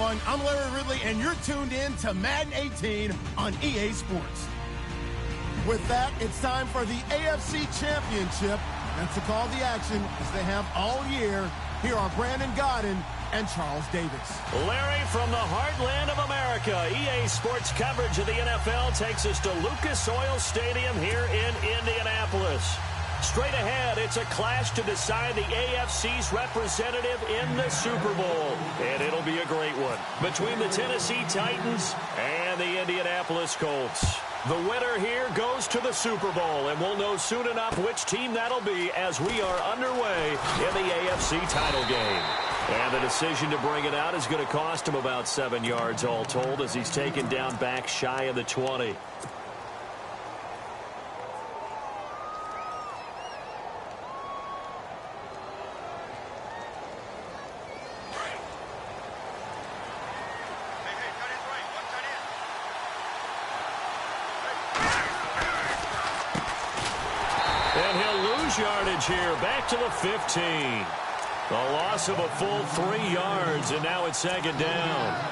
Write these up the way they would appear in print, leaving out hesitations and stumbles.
everyone. I'm Larry Ridley, and you're tuned in to Madden 18 on EA Sports. With that, it's time for the AFC Championship. And to call the action, as they have all year, here are Brandon Godden and Charles Davis. Larry, from the heartland of America, EA Sports coverage of the NFL takes us to Lucas Oil Stadium here in Indianapolis. Straight ahead, it's a clash to decide the AFC's representative in the Super Bowl. And it'll be a great one between the Tennessee Titans and the Indianapolis Colts. The winner here goes to the Super Bowl, and we'll know soon enough which team that'll be as we are underway in the AFC title game. And the decision to bring it out is going to cost him about 7 yards all told as he's taken down back shy of the 20. Yardage here, back to the 15. A loss of a full 3 yards, and now it's second down.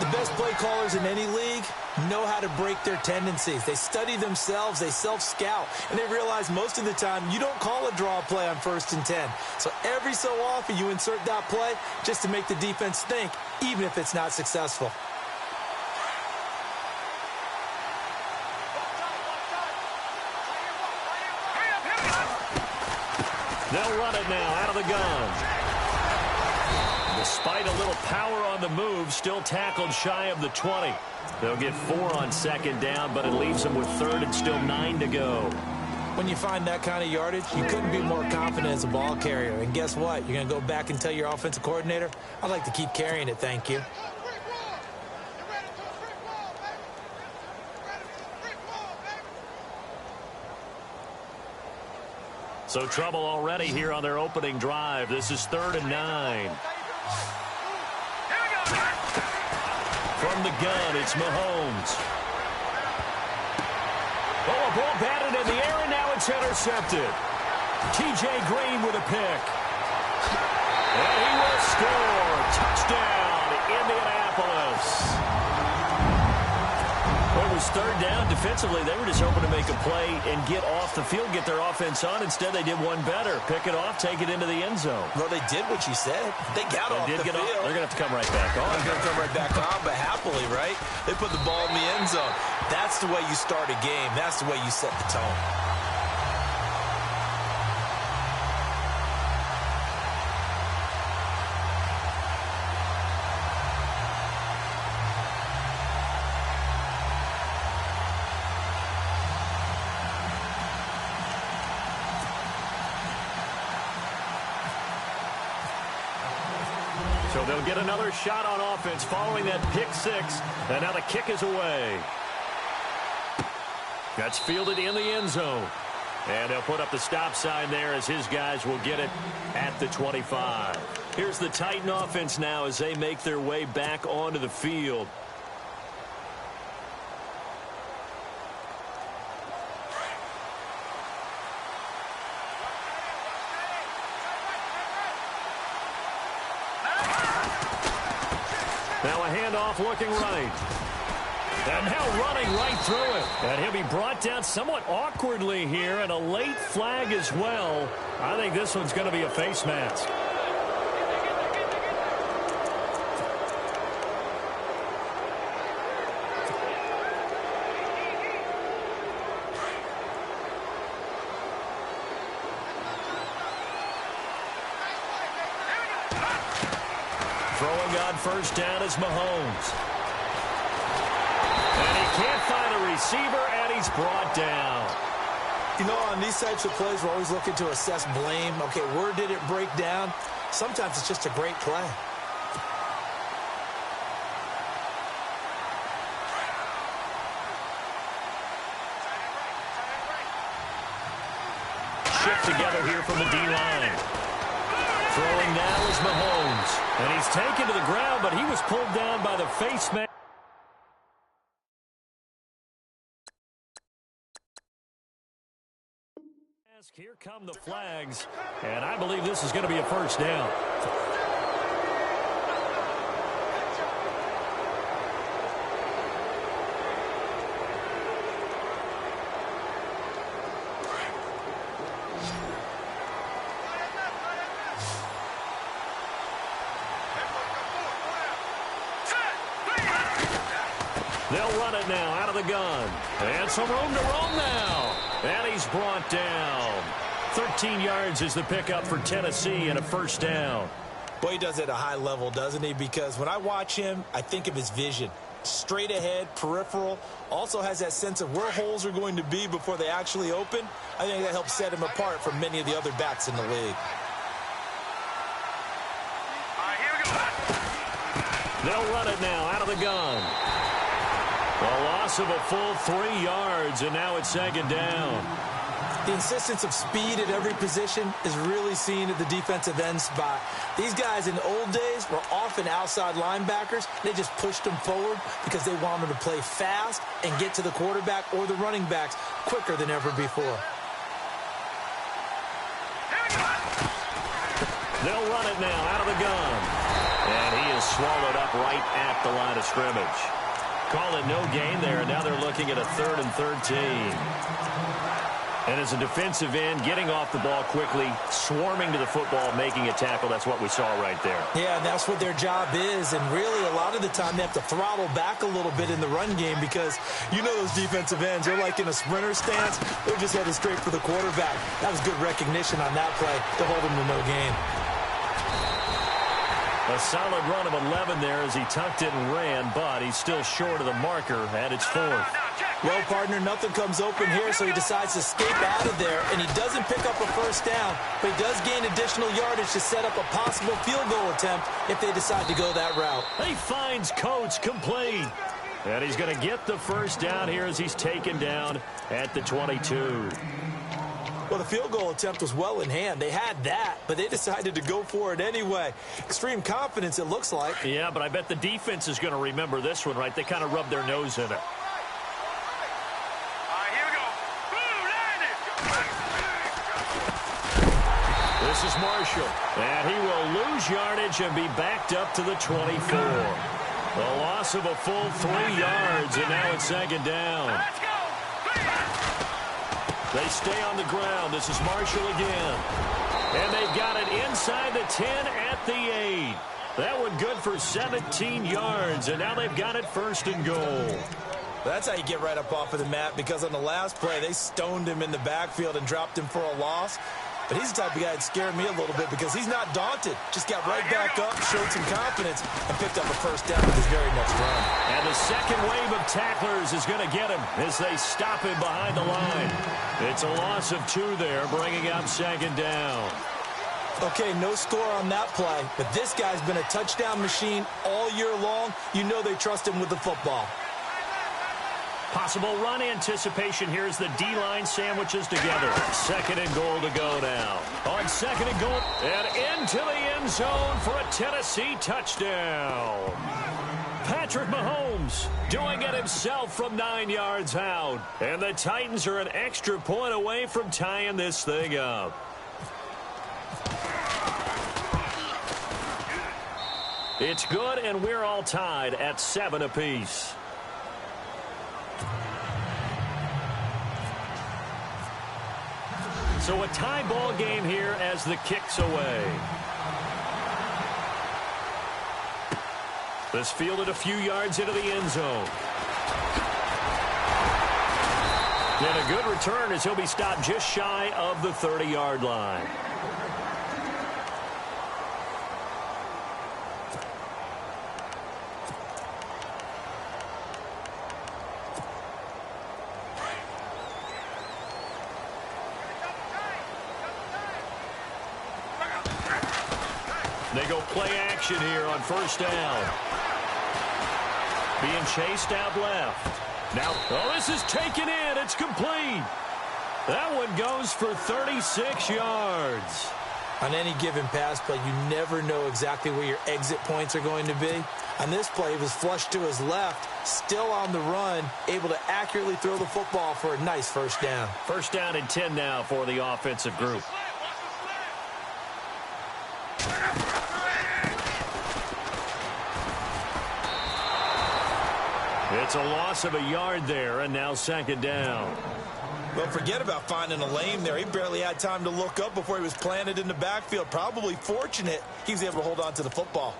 The best play callers in any league know how to break their tendencies. They study themselves, they self-scout, and they realize most of the time you don't call a draw play on 1st and 10. So every so often you insert that play just to make the defense think, even if it's not successful. They'll run it now out of the gun. Despite a little power on the move, still tackled shy of the 20. They'll get 4 on second down, but it leaves them with 3rd and still 9 to go. When you find that kind of yardage, you couldn't be more confident as a ball carrier. And guess what? You're going to go back and tell your offensive coordinator, I'd like to keep carrying it, thank you. So trouble already here on their opening drive. This is 3rd and 9. From the gun, it's Mahomes. Oh, a ball batted in the air, and now it's intercepted. T.J. Green with a pick. And he will score. Touchdown, Indianapolis. Well, it was 3rd down. Defensively, they were just hoping to make a play and get off the field, get their offense on. Instead, they did one better. Pick it off, take it into the end zone. Well, they did what you said. They got off the field. They're going to have to come right back on. They're going to come right back on, but happily, right? They put the ball in the end zone. That's the way you start a game. That's the way you set the tone. So they'll get another shot on offense following that pick 6. And now the kick is away. That's fielded in the end zone. And they'll put up the stop sign there as his guys will get it at the 25. Here's the Titan offense now as they make their way back onto the field. Now a handoff looking right. And now running right through it. And he'll be brought down somewhat awkwardly here, and a late flag as well. I think this one's going to be a face mask. Throwing on 1st down is Mahomes. And he can't find a receiver, and he's brought down. You know, on these types of plays, we're always looking to assess blame. Okay, where did it break down? Sometimes it's just a great play. Shift together here from the D-line. Throwing now is Mahomes. And he's taken to the ground, but he was pulled down by the face mask. Here come the flags, and I believe this is going to be a 1st down. They'll run it now out of the gun. And some room to roam now. And he's brought down. 13 yards is the pickup for Tennessee and a first down. Boy, he does it at a high level, doesn't he? Because when I watch him, I think of his vision. Straight ahead, peripheral, also has that sense of where holes are going to be before they actually open. I think that helps set him apart from many of the other backs in the league. They'll run it now out of the gun. A loss of a full 3 yards, and now it's second down. The insistence of speed at every position is really seen at the defensive end spot. These guys in the old days were often outside linebackers. They just pushed them forward because they wanted to play fast and get to the quarterback or the running backs quicker than ever before. They'll run it now out of the gun. And he is swallowed up right at the line of scrimmage. Call it no gain there, and now they're looking at a 3rd and 13. And as a defensive end, getting off the ball quickly, swarming to the football, making a tackle, that's what we saw right there. Yeah, that's what their job is, and really a lot of the time they have to throttle back a little bit in the run game because you know those defensive ends, they're like in a sprinter stance. They're just headed straight for the quarterback. That was good recognition on that play to hold him to no gain. A solid run of 11 there as he tucked it and ran, but he's still short of the marker at its 4th. Well, partner, nothing comes open here, so he decides to escape out of there, and he doesn't pick up a first down, but he does gain additional yardage to set up a possible field goal attempt if they decide to go that route. He finds Coates complete, and he's going to get the first down here as he's taken down at the 22. Well, the field goal attempt was well in hand. They had that, but they decided to go for it anyway. Extreme confidence, it looks like. Yeah, but I bet the defense is going to remember this one, right? They kind of rubbed their nose in it. This is Marshall, and he will lose yardage and be backed up to the 24. A loss of a full 3 yards, and now it's second down. They stay on the ground. This is Marshall again. And they've got it inside the 10 at the 8. That one good for 17 yards, and now they've got it 1st and goal. That's how you get right up off of the mat, because on the last play, they stoned him in the backfield and dropped him for a loss. But he's the type of guy that scared me a little bit because he's not daunted. Just got right back up, showed some confidence, and picked up a first down with his very next run. And the second wave of tacklers is going to get him as they stop him behind the line. It's a loss of 2 there, bringing up second down. Okay, no score on that play, but this guy's been a touchdown machine all year long. You know they trust him with the football. Possible run anticipation here as the D-line sandwiches together. 2nd and goal to go now. On 2nd and goal, and into the end zone for a Tennessee touchdown. Patrick Mahomes doing it himself from 9 yards out. And the Titans are an extra point away from tying this thing up. It's good, and we're all tied at 7 apiece. So a tie ball game here as the kick's away. This fielded a few yards into the end zone. And a good return as he'll be stopped just shy of the 30-yard line. They go play action here on 1st down. Being chased out left. Now, oh, this is taken in. It's complete. That one goes for 36 yards. On any given pass play, you never know exactly where your exit points are going to be. On this play, he was flushed to his left, still on the run, able to accurately throw the football for a nice 1st down. 1st down and 10 now for the offensive group. It's a loss of a yard there, and now 2nd down. Well, forget about finding a lane there. He barely had time to look up before he was planted in the backfield. Probably fortunate he was able to hold on to the football.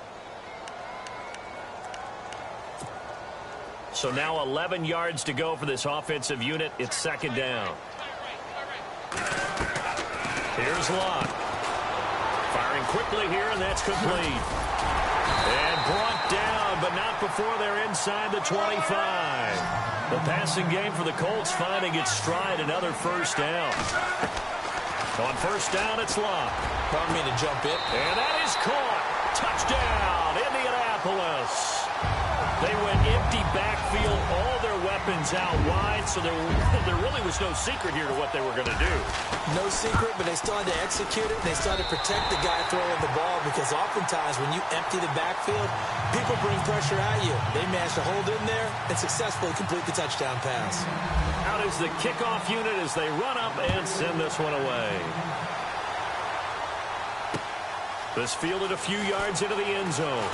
So now 11 yards to go for this offensive unit. It's second down. Here's Locke. Firing quickly here, and that's complete. And brought down, but not before they're inside the 25. The passing game for the Colts finding its stride, another first down. On first down, it's Locke. Pardon me to jump in. And that is caught. Touchdown, Indianapolis. They went empty backfield, all their weapons out wide, so there really was no secret here to what they were going to do. No secret, but they still had to execute it, and they still had to protect the guy throwing the ball, because oftentimes when you empty the backfield, people bring pressure at you. They managed to hold in there and successfully complete the touchdown pass. Out is the kickoff unit as they run up and send this one away. This fielded a few yards into the end zone.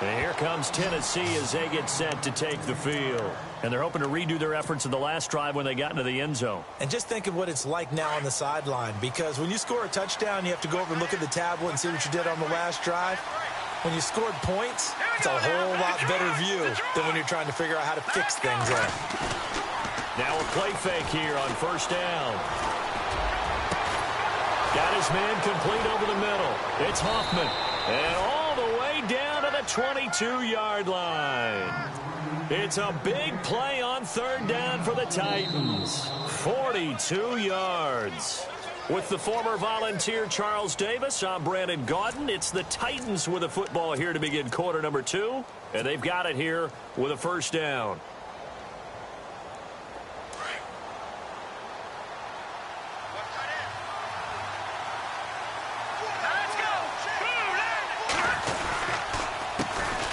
And here comes Tennessee as they get set to take the field. And they're hoping to redo their efforts in the last drive when they got into the end zone. And just think of what it's like now on the sideline, because when you score a touchdown, you have to go over and look at the tablet and see what you did on the last drive. When you scored points, it's a whole lot better view than when you're trying to figure out how to fix things up. Now a play fake here on first down. Got his man complete over the middle. It's Hoffman. And all the way down to the 22-yard line. It's a big play on third down for the Titans. 42 yards. With the former Volunteer Charles Davis, I'm Brandon Gaudin. It's the Titans with a football here to begin quarter number 2. And they've got it here with a first down.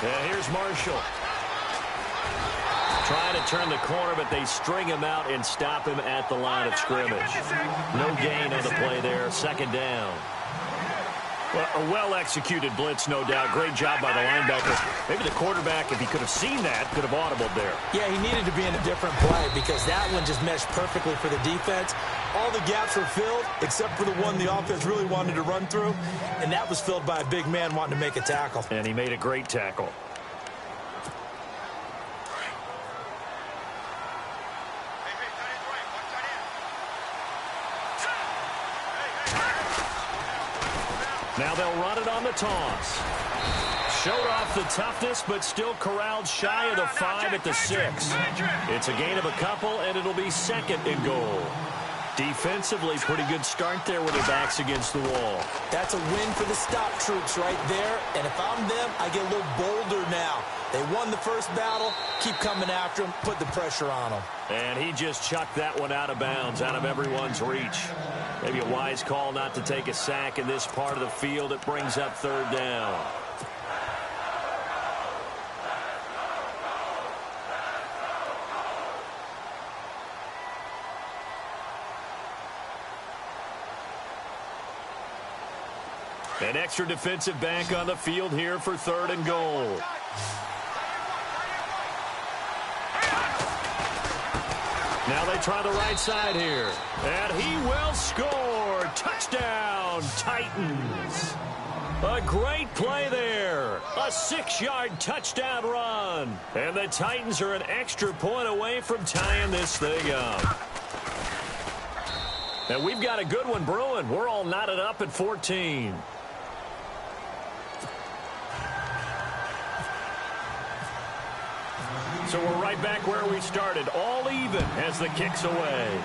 And here's Marshall. Trying to turn the corner, but they string him out and stop him at the line of scrimmage. No gain on the play there. Second down. Well, a well-executed blitz, no doubt. Great job by the linebacker. Maybe the quarterback, if he could have seen that, could have audibled there. Yeah, he needed to be in a different play because that one just meshed perfectly for the defense. All the gaps were filled except for the one the offense really wanted to run through, and that was filled by a big man wanting to make a tackle. And he made a great tackle. Now they'll run it on the toss. Showed off the toughness, but still corralled shy of the 5 at the 6. It's a gain of a couple, and it'll be second and goal. Defensively, pretty good start there with their backs against the wall. That's a win for the stop troops right there, and if I'm them, I get a little bolder now. They won the first battle, keep coming after them, put the pressure on them. And he just chucked that one out of bounds, out of everyone's reach. Maybe a wise call not to take a sack in this part of the field. It brings up third down. An extra defensive back on the field here for third and goal. Now they try the right side here. And he will score. Touchdown, Titans. A great play there. A 6-yard touchdown run. And the Titans are an extra point away from tying this thing up. And we've got a good one brewing. We're all knotted up at 14. So we're right back where we started, all even as the kick's away.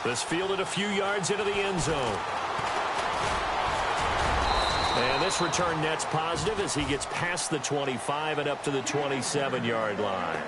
This fielded a few yards into the end zone. And this return net's positive as he gets past the 25 and up to the 27-yard line.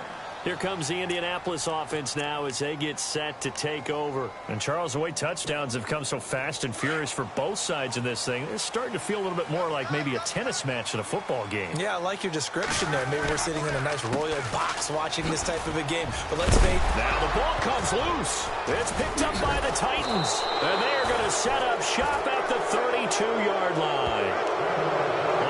Here comes the Indianapolis offense now as they get set to take over. And, Charles, the way touchdowns have come so fast and furious for both sides in this thing, it's starting to feel a little bit more like maybe a tennis match in a football game. Yeah, I like your description there. Maybe we're sitting in a nice royal box watching this type of a game. But let's face it. Now the ball comes loose. It's picked up by the Titans. And they are going to set up shop at the 32-yard line.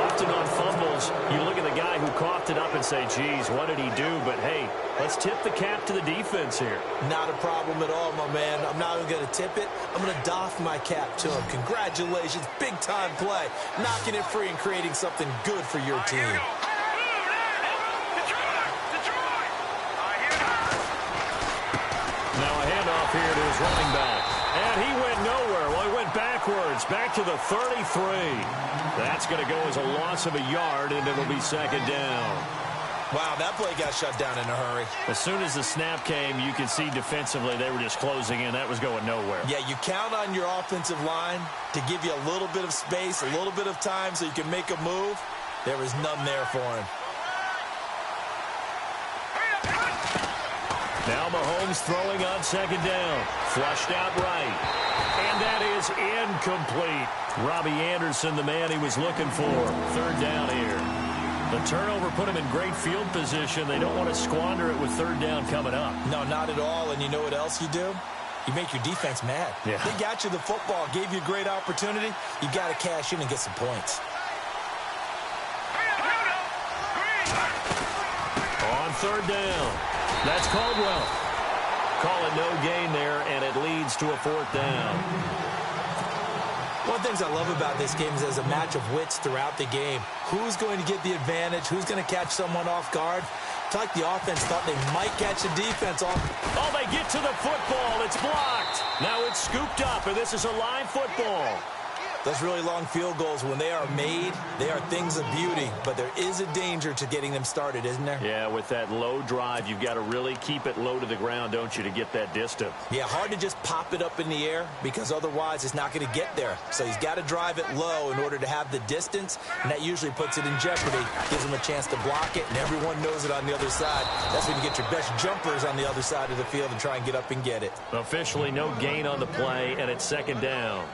Often on fumbles, you look at the guy who who coughed it up and say, geez, what did he do? But, hey, let's tip the cap to the defense here. Not a problem at all, my man. I'm not even going to tip it. I'm going to doff my cap to him. Congratulations. Big-time play. Knocking it free and creating something good for your team. Now a handoff here to his running back. And he went nowhere. Well, he went backwards, back to the 33. That's going to go as a loss of a yard, and it'll be second down. Wow, that play got shut down in a hurry. As soon as the snap came, you could see defensively they were just closing in. That was going nowhere. Yeah, you count on your offensive line to give you a little bit of space, a little bit of time so you can make a move. There was none there for him. Now Mahomes throwing on second down. Flushed out right. And that is incomplete. Robbie Anderson, the man he was looking for. Third down here. The turnover put him in great field position. They don't want to squander it with third down coming up. No, not at all. And you know what else you do? You make your defense mad. Yeah. They got you the football, gave you a great opportunity. You got to cash in and get some points. On third down. That's Caldwell. Call it no gain there, and it leads to a fourth down. One of the things I love about this game is there's a match of wits throughout the game. Who's going to get the advantage? Who's going to catch someone off guard? It's like the offense thought they might catch the defense off. Oh, they get to the football. It's blocked. Now it's scooped up, and this is a live football. Those really long field goals, when they are made, they are things of beauty. But there is a danger to getting them started, isn't there? Yeah, with that low drive, you've got to really keep it low to the ground, don't you, to get that distance. Yeah, hard to just pop it up in the air because otherwise it's not going to get there. So he's got to drive it low in order to have the distance, and that usually puts it in jeopardy, gives him a chance to block it, and everyone knows it on the other side. That's when you get your best jumpers on the other side of the field and try and get up and get it. Officially no gain on the play, and it's second down.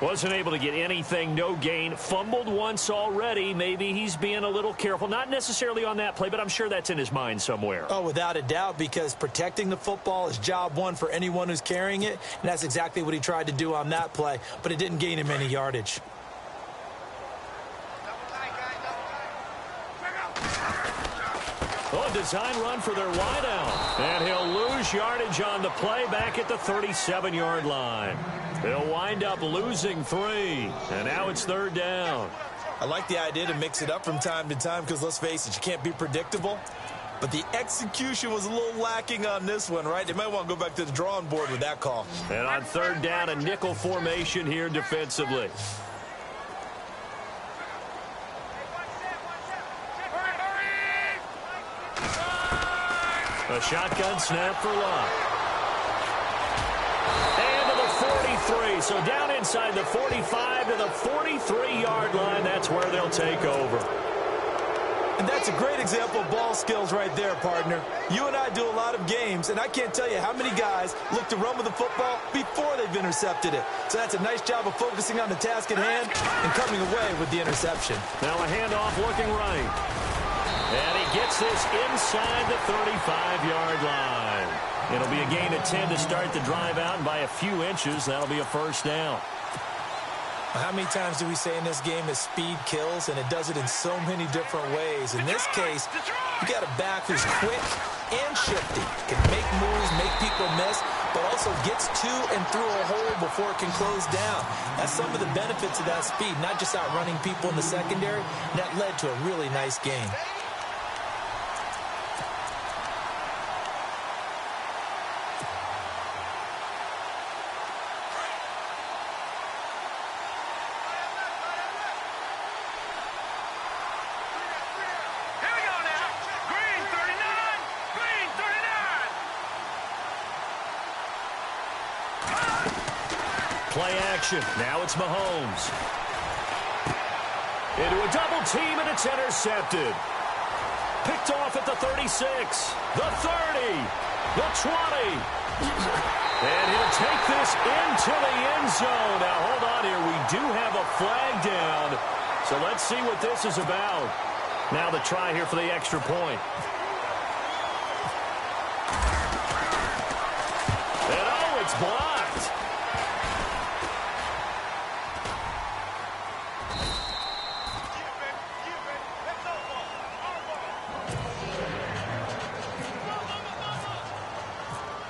Wasn't able to get anything, no gain. Fumbled once already. Maybe he's being a little careful. Not necessarily on that play, but I'm sure that's in his mind somewhere. Oh, without a doubt, because protecting the football is job one for anyone who's carrying it, and that's exactly what he tried to do on that play, but it didn't gain him any yardage. Oh, design run for their wideout. And he'll lose yardage on the play back at the 37-yard line. They'll wind up losing 3. And now it's third down. I like the idea to mix it up from time to time because, let's face it, you can't be predictable. But the execution was a little lacking on this one, right? They might want to go back to the drawing board with that call. And on third down, a nickel formation here defensively. A shotgun snap for Locke. And to the 43. So down inside the 45 to the 43-yard line. That's where they'll take over. And that's a great example of ball skills right there, partner. You and I do a lot of games, and I can't tell you how many guys look to run with the football before they've intercepted it. So that's a nice job of focusing on the task at hand and coming away with the interception. Now a handoff looking right. And he gets this inside the 35-yard line. It'll be a gain of 10 to start the drive out, and by a few inches, that'll be a first down. How many times do we say in this game that speed kills, and it does it in so many different ways? In this case, you got a back who's quick and shifty, can make moves, make people miss, but also gets to and through a hole before it can close down. That's some of the benefits of that speed, not just outrunning people in the secondary. And that led to a really nice game. Play action. Now it's Mahomes. Into a double team, and it's intercepted. Picked off at the 36, the 30, the 20. And he'll take this into the end zone. Now, hold on here. We do have a flag down. So let's see what this is about. Now the try here for the extra point. And oh, it's blocked.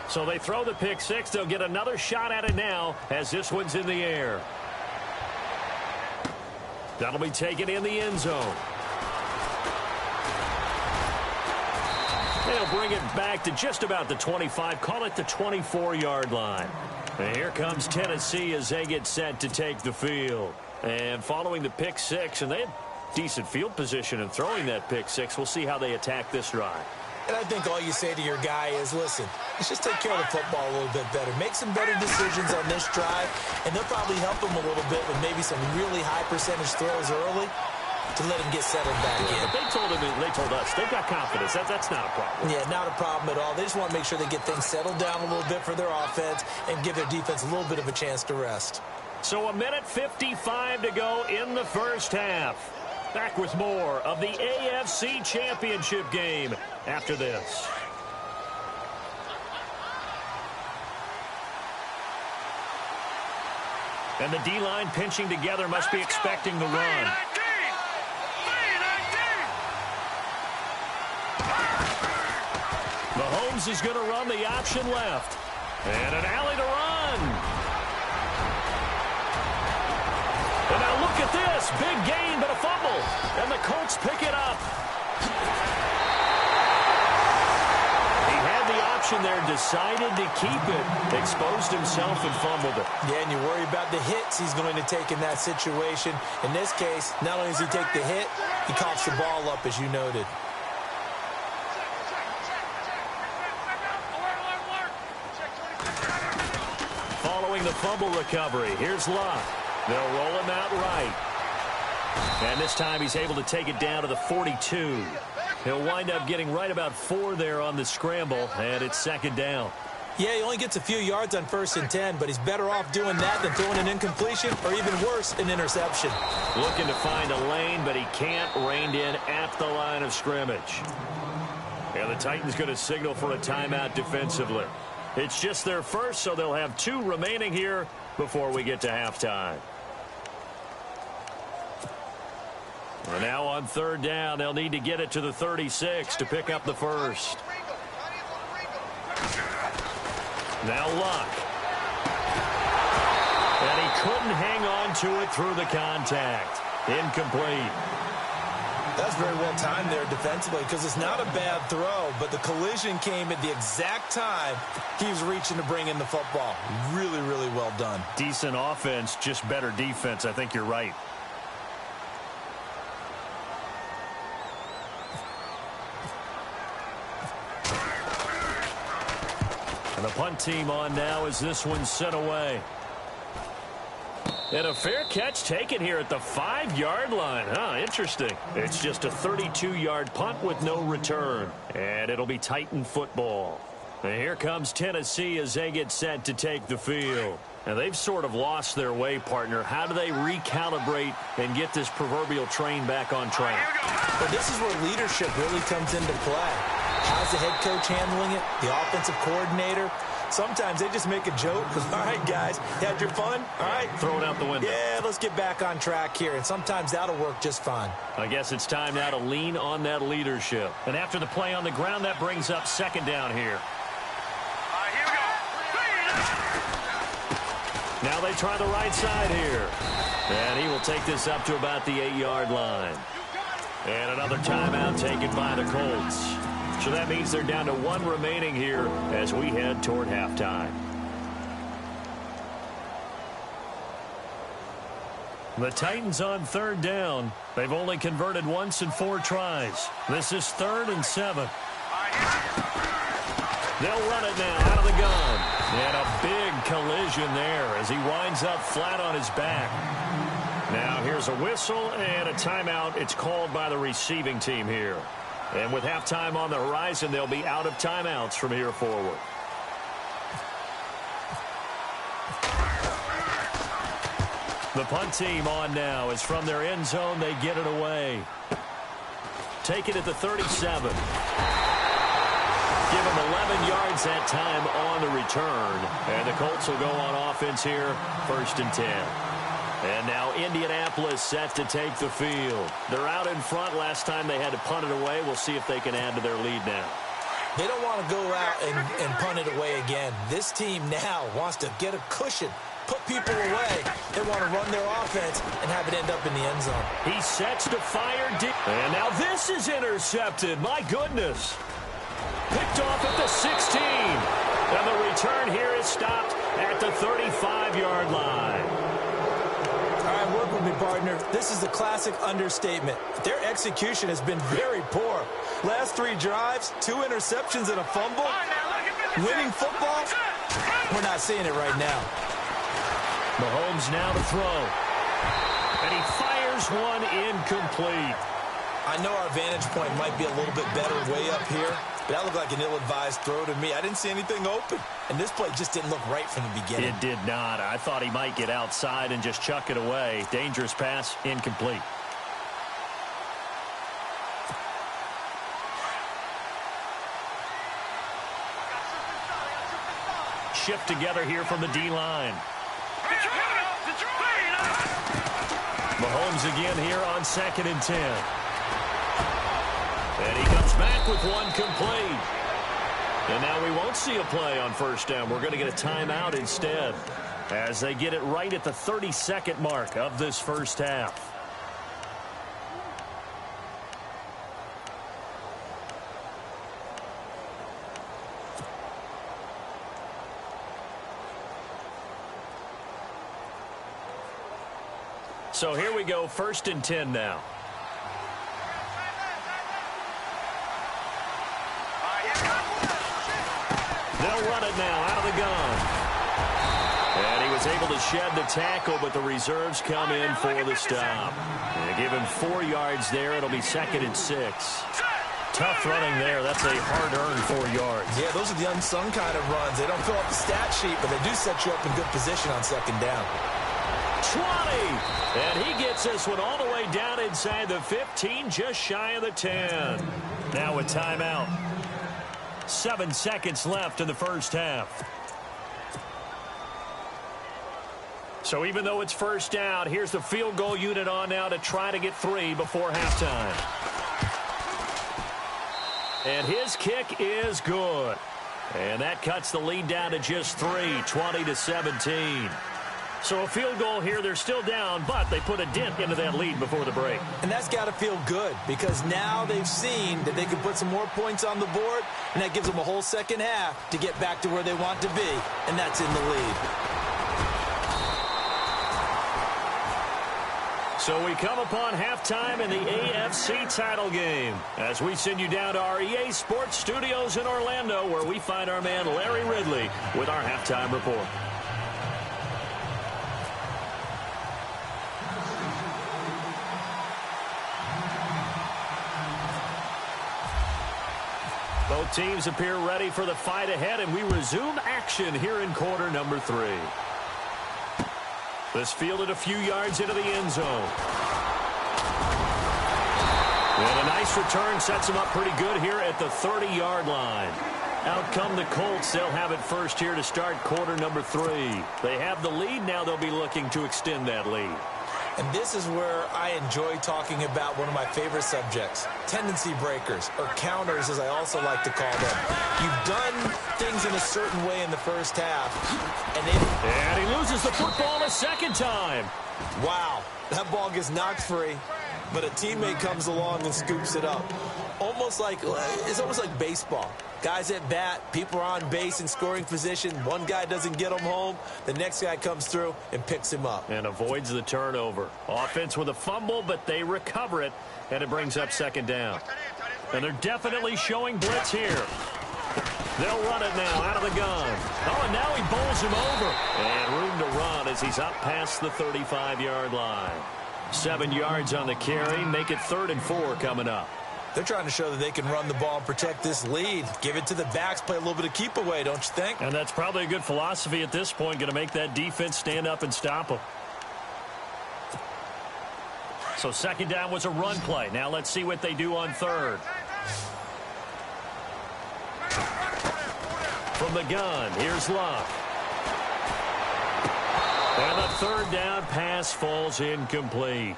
So they throw the pick six. They'll get another shot at it now as this one's in the air. That'll be taken in the end zone. They'll bring it back to just about the 25. Call it the 24-yard line. And here comes Tennessee as they get set to take the field. And following the pick six, and they had decent field position in throwing that pick six. We'll see how they attack this drive. And I think all you say to your guy is, listen, let's just take care of the football a little bit better. Make some better decisions on this drive, and they'll probably help him a little bit with maybe some really high percentage throws early to let him get settled back in. But they told us they've got confidence. That's not a problem. Yeah, not a problem at all. They just want to make sure they get things settled down a little bit for their offense and give their defense a little bit of a chance to rest. So 1:55 to go in the first half. Back with more of the AFC Championship game after this. And the D-line pinching together must be expecting the run. Mahomes is going to run the option left. And an alley to run. And now look at this. Big gain, but a fumble. And the Colts pick it up. He had the option there, decided to keep it, exposed himself and fumbled it. Yeah, and you worry about the hits he's going to take in that situation. In this case, not only does he take the hit, he coughs the ball up, as you noted. Following the fumble recovery, here's Luck. They'll roll him out right. And this time he's able to take it down to the 42. He'll wind up getting right about 4 there on the scramble, and it's second down. Yeah, he only gets a few yards on 1st and 10, but he's better off doing that than throwing an incompletion or even worse, an interception. Looking to find a lane, but he can't, reined in at the line of scrimmage. And the Titans going to signal for a timeout defensively. It's just their first, so they'll have 2 remaining here before we get to halftime. And now on 3rd down, they'll need to get it to the 36 to pick up the first. Now Luck. And he couldn't hang on to it through the contact. Incomplete. That's very well timed there defensively because it's not a bad throw, but the collision came at the exact time he was reaching to bring in the football. Really, really well done. Decent offense, just better defense. I think you're right. And the punt team on now as this one's sent away. And a fair catch taken here at the 5-yard line. Interesting. It's just a 32-yard punt with no return. And it'll be Titan football. And here comes Tennessee as they get set to take the field. And they've sort of lost their way, partner. How do they recalibrate and get this proverbial train back on track? But this is where leadership really comes into play. How's the head coach handling it? The offensive coordinator? Sometimes they just make a joke. All right, guys, had your fun? All right. Throw it out the window. Yeah, let's get back on track here. And sometimes that'll work just fine. I guess it's time now to lean on that leadership. And after the play on the ground, that brings up 2nd down here. Here we go. Now they try the right side here. And he will take this up to about the 8-yard line. And another timeout taken by the Colts. So that means they're down to 1 remaining here as we head toward halftime. The Titans on 3rd down. They've only converted once in 4 tries. This is 3rd and 7. They'll run it now out of the gun. And a big collision there as he winds up flat on his back. Now here's a whistle and a timeout. It's called by the receiving team here. And with halftime on the horizon, they'll be out of timeouts from here forward. The punt team on now is from their end zone. They get it away. Take it at the 37. Give them 11 yards that time on the return. And the Colts will go on offense here, 1st and 10. And now Indianapolis set to take the field. They're out in front. Last time they had to punt it away. We'll see if they can add to their lead now. They don't want to go out and punt it away again. This team now wants to get a cushion, put people away. They want to run their offense and have it end up in the end zone. He sets to fire deep. And now this is intercepted. My goodness. Picked off at the 16. And the return here is stopped at the 35-yard line. All right, work with me, partner. This is the classic understatement. Their execution has been very poor. Last 3 drives, 2 interceptions and a fumble. Winning football? We're not seeing it right now. Mahomes now to throw. And he fires one incomplete. I know our vantage point might be a little bit better way up here, but that looked like an ill-advised throw to me. I didn't see anything open, and this play just didn't look right from the beginning. It did not. I thought he might get outside and just chuck it away. Dangerous pass, incomplete. Shift together here from the D-line. Mahomes again here on 2nd and 10. And he comes back with one complete. And now we won't see a play on 1st down. We're going to get a timeout instead as they get it right at the 32nd mark of this first half. So here we go, 1st and 10 now. They'll run it now out of the gun. And he was able to shed the tackle, but the reserves come in for the stop. They give him 4 yards there. It'll be 2nd and 6. Tough running there. That's a hard-earned 4 yards. Yeah, those are the unsung kind of runs. They don't fill up the stat sheet, but they do set you up in good position on 2nd down. 20! And he gets this one all the way down inside the 15, just shy of the 10. Now a timeout. 7 seconds left in the first half. So even though it's 1st down, here's the field goal unit on now to try to get 3 before halftime. And his kick is good. And that cuts the lead down to just 3, 20-17. So a field goal here, they're still down, but they put a dent into that lead before the break. And that's got to feel good because now they've seen that they can put some more points on the board, and that gives them a whole 2nd half to get back to where they want to be, and that's in the lead. So we come upon halftime in the AFC title game as we send you down to our EA Sports Studios in Orlando where we find our man Larry Ridley with our halftime report. Both teams appear ready for the fight ahead, and we resume action here in quarter number 3. This fielded a few yards into the end zone. And a nice return sets them up pretty good here at the 30-yard line. Out come the Colts. They'll have it first here to start quarter number 3. They have the lead. Now they'll be looking to extend that lead. And this is where I enjoy talking about one of my favorite subjects, tendency breakers, or counters as I also like to call them. You've done things in a certain way in the first half. And he loses the football a 2nd time. Wow, that ball gets knocked free, but a teammate comes along and scoops it up. It's almost like baseball. Guys at bat, people are on base in scoring position. One guy doesn't get him home. The next guy comes through and picks him up. And avoids the turnover. Offense with a fumble, but they recover it, and it brings up 2nd down. And they're definitely showing blitz here. They'll run it now out of the gun. Oh, and now he bowls him over. And room to run as he's up past the 35-yard line. 7 yards on the carry. Make it 3rd and 4 coming up. They're trying to show that they can run the ball and protect this lead. Give it to the backs, play a little bit of keep away, don't you think? And that's probably a good philosophy at this point, going to make that defense stand up and stop them. So 2nd down was a run play. Now let's see what they do on 3rd. From the gun, here's Luck. And the 3rd down pass falls incomplete.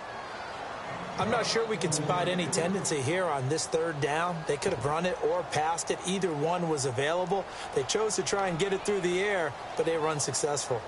I'm not sure we could spot any tendency here on this third down. They could have run it or passed it. Either one was available. They chose to try and get it through the air, but they were unsuccessful.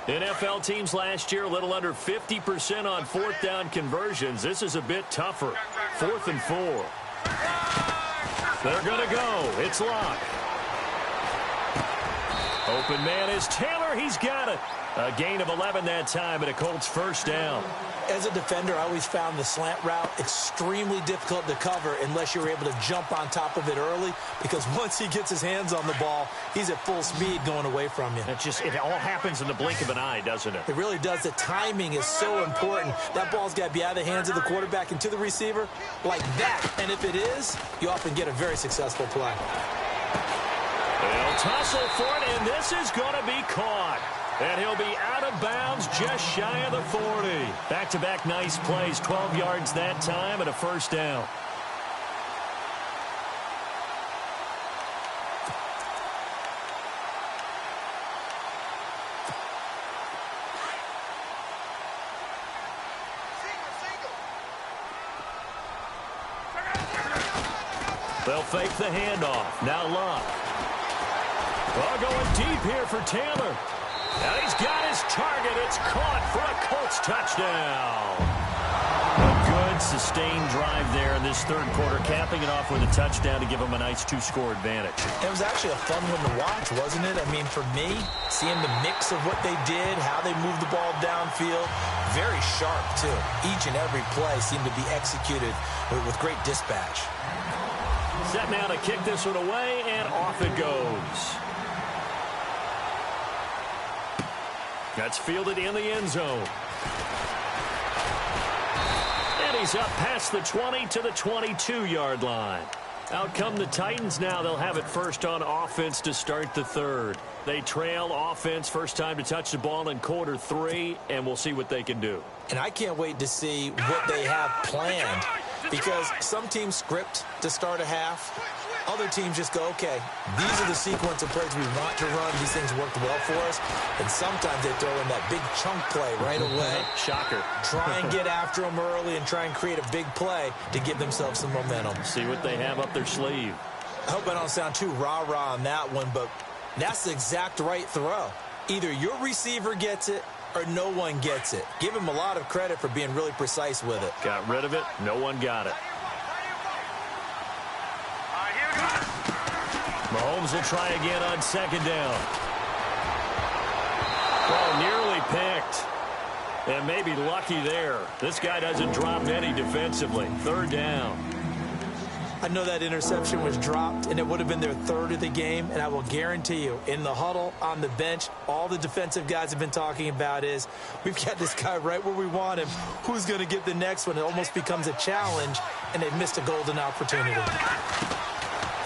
NFL teams last year a little under 50% on fourth down conversions. This is a bit tougher. 4th and 4. They're going to go. It's Locke. Open man is Taylor. He's got it. A gain of 11 that time and a Colts first down. As a defender, I always found the slant route extremely difficult to cover unless you're able to jump on top of it early, because once he gets his hands on the ball, he's at full speed going away from you. It all happens in the blink of an eye, doesn't it? It really does. The timing is so important. That ball's got to be out of the hands of the quarterback and to the receiver like that. And if it is, you often get a very successful play. They'll tussle for it, and this is going to be caught. And he'll be out of bounds just shy of the 40. Back-to-back nice plays, 12 yards that time and a first down. They'll fake the handoff. Now Locke. Well, going deep here for Taylor. And he's got his target. It's caught for a Colts touchdown. A good, sustained drive there in this third quarter, capping it off with a touchdown to give them a nice 2-score advantage. It was actually a fun one to watch, wasn't it? I mean, for me, seeing the mix of what they did, how they moved the ball downfield, very sharp, too. Each and every play seemed to be executed with great dispatch. Set now to kick this one away, and off it goes. That's fielded in the end zone. And he's up past the 20 to the 22-yard line. Out come the Titans now. They'll have it first on offense to start the third. They trail offense, first time to touch the ball in quarter 3, and we'll see what they can do. And I can't wait to see what they have planned, because some teams script to start a half. Other teams just go, okay, these are the sequence of plays we want to run. These things worked well for us. And sometimes they throw in that big chunk play right away. Shocker. Try and get after them early and try and create a big play to give themselves some momentum. See what they have up their sleeve. I hope I don't sound too rah-rah on that one, but that's the exact right throw. Either your receiver gets it or no one gets it. Give him a lot of credit for being really precise with it. Got rid of it. No one got it. Mahomes will try again on second down. Well, nearly picked. And maybe lucky there. This guy doesn't drop any defensively. Third down. I know that interception was dropped, and it would have been their third of the game, and I will guarantee you, in the huddle, on the bench, all the defensive guys have been talking about is, we've got this guy right where we want him. Who's going to get the next one? It almost becomes a challenge, and they've missed a golden opportunity.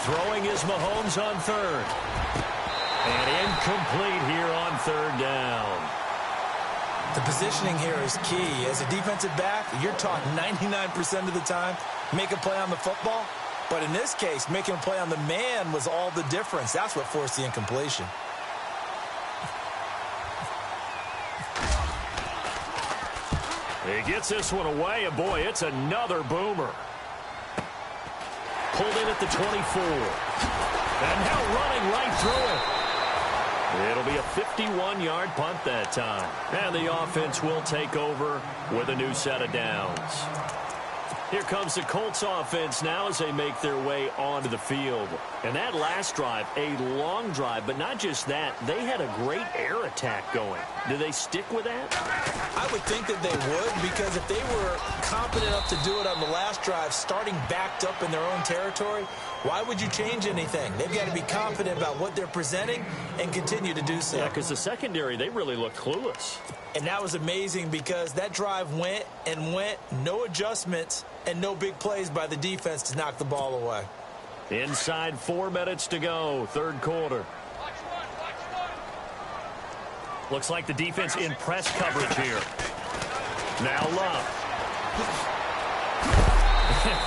Throwing is Mahomes on third. And incomplete here on third down. The positioning here is key. As a defensive back, you're taught 99% of the time, make a play on the football. But in this case, making a play on the man was all the difference. That's what forced the incompletion. He gets this one away, and boy, it's another boomer. Pulled in at the 24. And now running right through it. It'll be a 51-yard punt that time. And the offense will take over with a new set of downs. Here comes the Colts offense now as they make their way onto the field. And that last drive, a long drive, but not just that. They had a great air attack going. Do they stick with that? I would think that they would, because if they were confident enough to do it on the last drive, starting backed up in their own territory, why would you change anything? They've got to be confident about what they're presenting and continue to do so. Yeah, because the secondary, they really looked clueless. And that was amazing because that drive went and went, no adjustments, and no big plays by the defense to knock the ball away. Inside 4 minutes to go, third quarter. Looks like the defense in press coverage here. Now Love.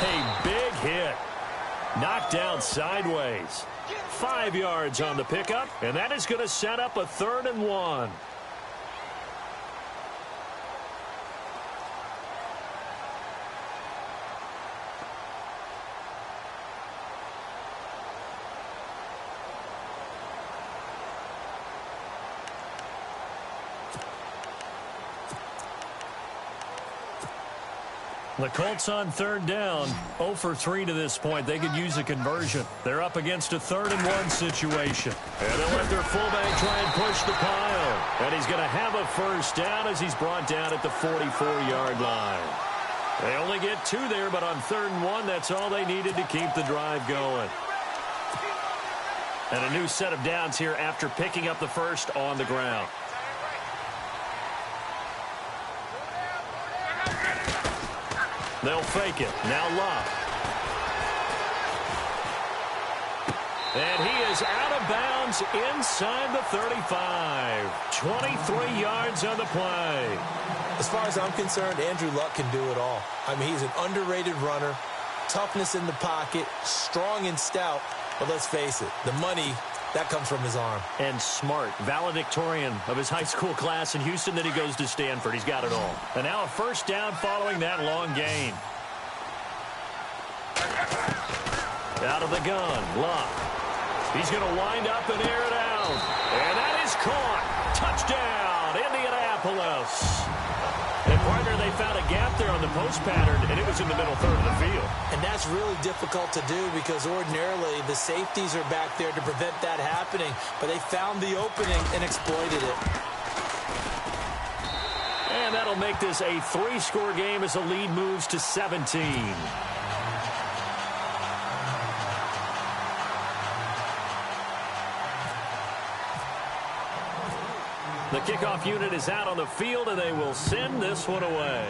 A big hit. Knocked down sideways. 5 yards on the pickup, and that is going to set up a 3rd and 1. The Colts on 3rd down, 0 for 3 to this point. They could use a conversion. They're up against a 3rd and 1 situation. And they'll let their fullback try and push the pile. And he's going to have a first down as he's brought down at the 44-yard line. They only get 2 there, but on 3rd and 1, that's all they needed to keep the drive going. And a new set of downs here after picking up the first on the ground. They'll fake it. Now Love. And he is out of bounds inside the 35. 23 yards on the play. As far as I'm concerned, Andrew Luck can do it all. I mean, he's an underrated runner, toughness in the pocket, strong and stout. But let's face it, the money, that comes from his arm. And smart, valedictorian of his high school class in Houston, then he goes to Stanford. He's got it all. And now a first down following that long gain. Out of the gun, Love. He's going to wind up and air it out. And that is caught. Touchdown, Indianapolis. And partner, they found a gap there on the post pattern, and it was in the middle third of the field. And that's really difficult to do because ordinarily the safeties are back there to prevent that happening. But they found the opening and exploited it. And that'll make this a 3-score game as the lead moves to 17. The kickoff unit is out on the field, and they will send this one away.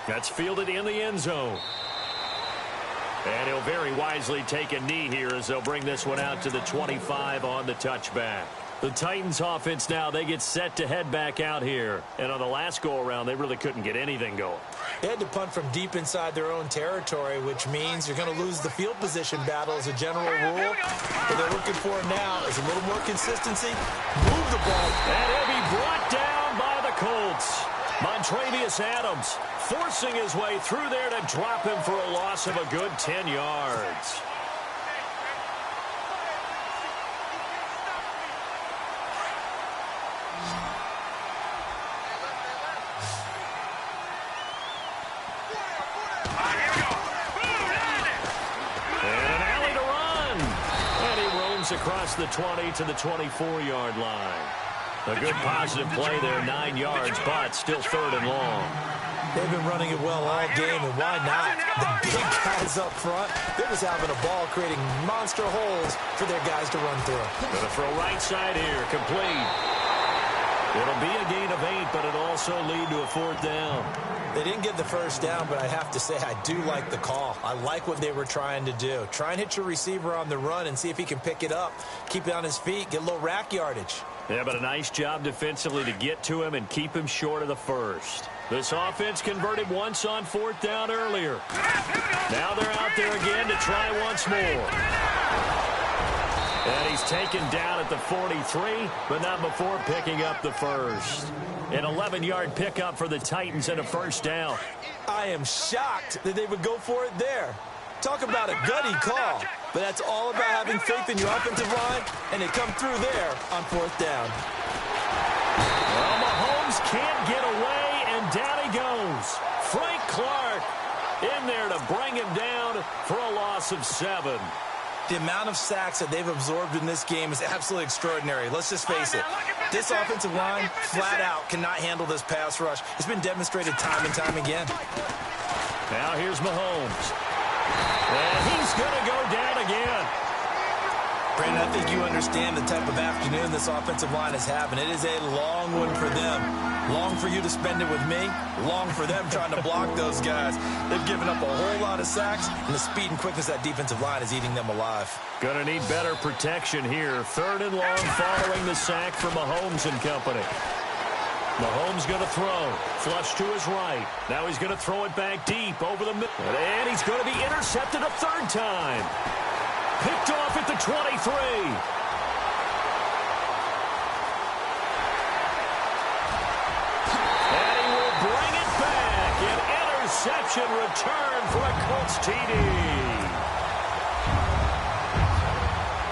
That's fielded in the end zone. And he'll very wisely take a knee here as they'll bring this one out to the 25 on the touchback. The Titans offense now, they get set to head back out here. And on the last go-around, they really couldn't get anything going. They had to punt from deep inside their own territory, which means you're going to lose the field position battle as a general rule. What they're looking for now is a little more consistency. Move the ball. And he'll be brought down by the Colts. Montravius Adams forcing his way through there to drop him for a loss of a good 10 yards. Across the 20 to the 24-yard line. A good positive play there, 9 yards, but still 3rd and long. They've been running it well all game, and why not? The big guys up front, they're just having a ball, creating monster holes for their guys to run through. Gonna throw right side here, complete. It'll be a gain of 8, but it'll also lead to a 4th down. They didn't get the first down, but I have to say I do like the call. I like what they were trying to do. Try and hit your receiver on the run and see if he can pick it up, keep it on his feet, get a little rack yardage. Yeah, but a nice job defensively to get to him and keep him short of the first. This offense converted once on 4th down earlier. Now they're out there again to try once more. And he's taken down at the 43, but not before picking up the first. An 11-yard pickup for the Titans and a first down. I am shocked that they would go for it there. Talk about a gutty call, but that's all about having faith in your offensive line, and they come through there on 4th down. Well, Mahomes can't get away, and down he goes. Frank Clark in there to bring him down for a loss of 7. The amount of sacks that they've absorbed in this game is absolutely extraordinary. Let's just face it. This offensive line, flat out, cannot handle this pass rush. It's been demonstrated time and time again. Now here's Mahomes. And he's going to go down again. Brandon, I think you understand the type of afternoon this offensive line is having. It is a long one for them. Long for you to spend it with me. Long for them trying to block those guys. They've given up a whole lot of sacks, and the speed and quickness of that defensive line is eating them alive. Gonna need better protection here. 3rd and long following the sack from Mahomes and company. Mahomes going to throw. Flush to his right. Now he's going to throw it back deep over the middle. And he's going to be intercepted a 3rd time. Picked off at the 23. And he will bring it back. An interception return for a Colts TD.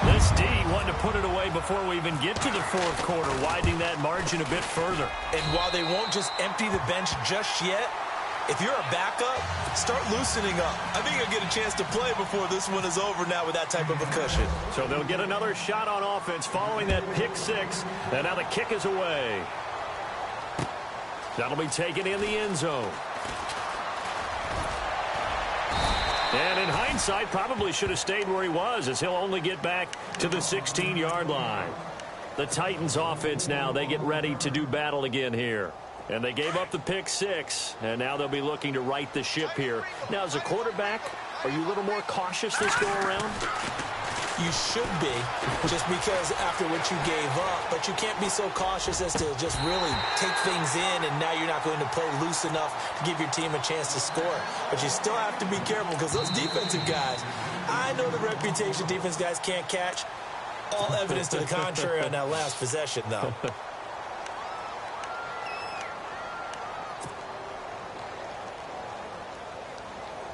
This D wanted to put it away before we even get to the 4th quarter, widening that margin a bit further. And while they won't just empty the bench just yet, if you're a backup, start loosening up. I think you'll get a chance to play before this one is over now with that type of a cushion. So they'll get another shot on offense following that pick 6. And now the kick is away. That'll be taken in the end zone. And in hindsight, probably should have stayed where he was, as he'll only get back to the 16-yard line. The Titans offense now, they get ready to do battle again here. And they gave up the pick 6, and now they'll be looking to right the ship here. Now, as a quarterback, are you a little more cautious this go-around? You should be, just because after what you gave up, but you can't be so cautious as to just really take things in, and now you're not going to play loose enough to give your team a chance to score. But you still have to be careful, because those defensive guys, I know the reputation defense guys can't catch. All evidence to the contrary on that last possession, though.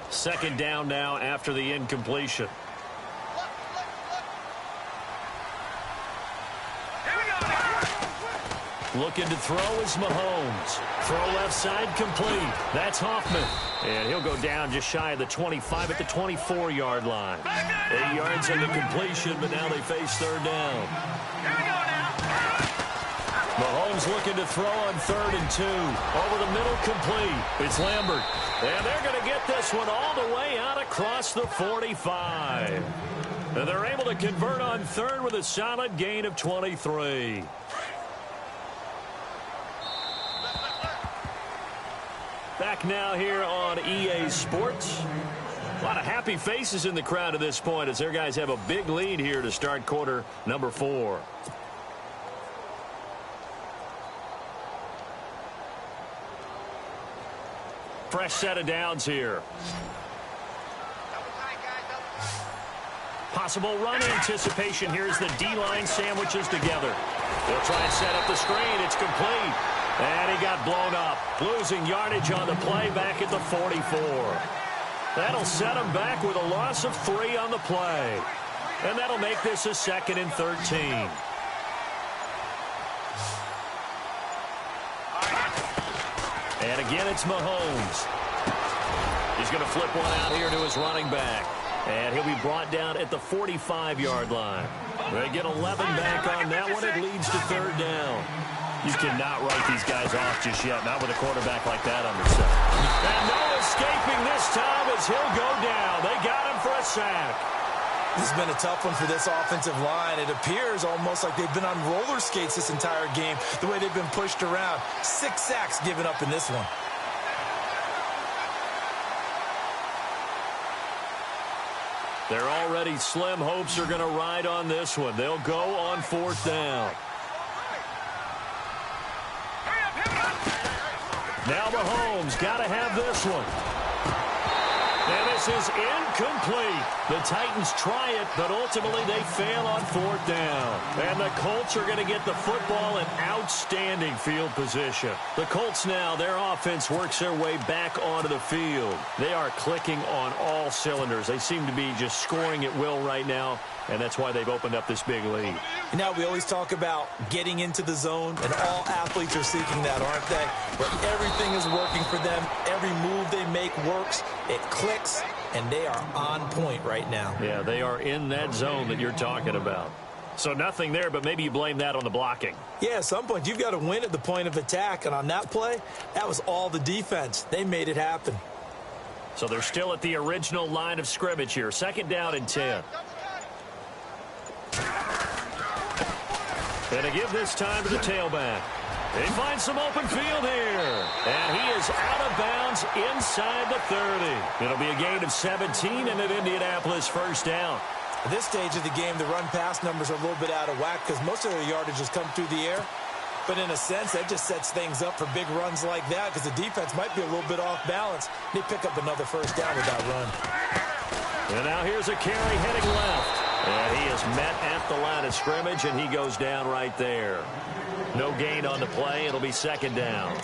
Second down now after the incompletion. Looking to throw is Mahomes. Throw left side complete. That's Hoffman. And he'll go down just shy of the 25 at the 24-yard line. 8 yards on the completion, but now they face 3rd down. Mahomes looking to throw on 3rd and 2. Over the middle, complete. It's Lambert. And they're going to get this one all the way out across the 45. And they're able to convert on 3rd with a solid gain of 23. Back now here on EA Sports. A lot of happy faces in the crowd at this point as their guys have a big lead here to start quarter number 4. Fresh set of downs here. Possible run anticipation here as the D-line sandwiches together. They'll try and set up the screen. It's complete. And he got blown up, losing yardage on the play back at the 44. That'll set him back with a loss of 3 on the play. And that'll make this a 2nd and 13. And again, it's Mahomes. He's going to flip one out here to his running back. And he'll be brought down at the 45-yard line. They get 11 back on that one. It leads to 3rd down. You cannot write these guys off just yet, not with a quarterback like that under center. And no escaping this time as he'll go down. They got him for a sack. This has been a tough one for this offensive line. It appears almost like they've been on roller skates this entire game, the way they've been pushed around. 6 sacks given up in this one. They're already slim hopes are going to ride on this one. They'll go on 4th down. Now Mahomes got to have this one. And this is incomplete. The Titans try it, but ultimately they fail on 4th down. And the Colts are going to get the football in outstanding field position. The Colts now, their offense works their way back onto the field. They are clicking on all cylinders. They seem to be just scoring at will right now, and that's why they've opened up this big lead. Now, we always talk about getting into the zone, and all athletes are seeking that, aren't they? Where everything is working for them. Every move they make works. It clicks, and they are on point right now. Yeah, they are in that zone that you're talking about. So nothing there, but maybe you blame that on the blocking. Yeah, at some point, you've got to win at the point of attack, and on that play, that was all the defense. They made it happen. So they're still at the original line of scrimmage here. 2nd down and 10. And to give this time to the tailback. He finds some open field here. And he is out of bounds inside the 30. It'll be a gain of 17 and an Indianapolis first down. At this stage of the game, the run-pass numbers are a little bit out of whack because most of their yardage has come through the air. But in a sense, that just sets things up for big runs like that because the defense might be a little bit off balance. They pick up another first down with that run. And now here's a carry heading left. And he is met at the line of scrimmage, and he goes down right there. No gain on the play. It'll be second down.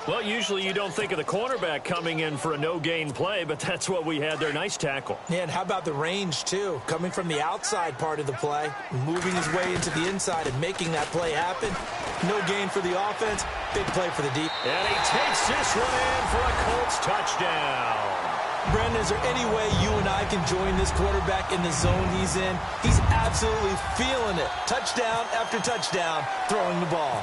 Well, usually you don't think of the cornerback coming in for a no-gain play, but that's what we had there. Nice tackle. Yeah, and how about the range, too? Coming from the outside part of the play, moving his way into the inside and making that play happen. No gain for the offense, big play for the deep. And he takes this one in for a Colts touchdown. Brendan, is there any way you and I can join this quarterback in the zone he's in? He's absolutely feeling it. Touchdown after touchdown, throwing the ball.